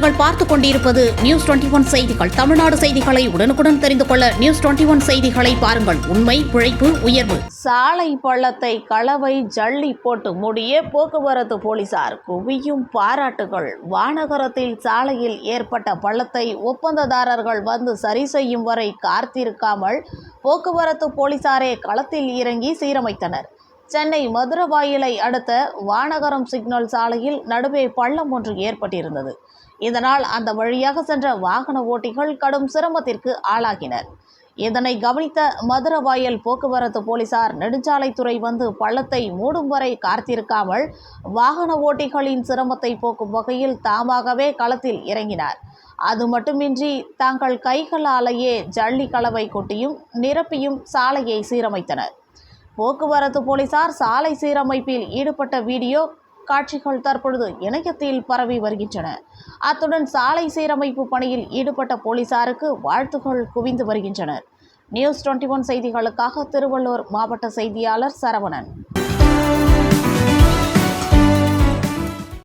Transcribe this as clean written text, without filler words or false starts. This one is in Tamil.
நீங்கள் பார்த்துக் கொண்டிருப்பது நியூஸ் 21 செய்திகள். தமிழ்நாடு செய்திகளை உடனுக்குடன் தெரிந்து கொள்ள நியூஸ் 21 செய்திகளை பாருங்கள். உண்மை, உழைப்பு, உயர்வு. சாலை பள்ளத்தை கலவை ஜல்லி போட்டு மூடிய போக்குவரத்து போலீசார் குவியும் பாராட்டுகள். வானகரத்தில் சாலையில் ஏற்பட்ட பள்ளத்தை ஒப்பந்ததாரர்கள் வந்து சரி செய்யும் வரை காத்திருக்காமல் போக்குவரத்து போலீசாரே களத்தில் இறங்கி சீரமைத்தனர். சென்னை மதுரவாயிலை அடுத்த வானகரம் சிக்னல் சாலையில் நடுவே பள்ளம் ஒன்று ஏற்பட்டிருந்தது. இதனால் அந்த வழியாக சென்ற வாகன ஓட்டிகள் கடும் சிரமத்திற்கு ஆளாகினர். இதனை கவனித்த மதுரவாயல் போக்குவரத்து போலீசார் நெடுஞ்சாலைத்துறை வந்து பள்ளத்தை மூடும் வரை காத்திருக்காமல் வாகன ஓட்டிகளின் சிரமத்தை போக்கும் வகையில் தாமாகவே களத்தில் இறங்கினார். அது மட்டுமின்றி தங்கள் கைகளாலேயே ஜல்லி கலவை கொட்டியும் நிரப்பியும் சாலையை சீரமைத்தனர். போக்குவரத்து போலீசார் சாலை சீரமைப்பில் ஈடுபட்ட வீடியோ காட்சிகள் தற்பொழுது இணையத்தில் பரவி வருகின்றன. அத்துடன் சாலை சீரமைப்பு பணியில் ஈடுபட்ட போலீசாருக்கு வாழ்த்துகள் குவிந்து வருகின்றன. நியூஸ் 21 செய்திகளுக்காக திருவள்ளூர் மாவட்ட செய்தியாளர் சரவணன்.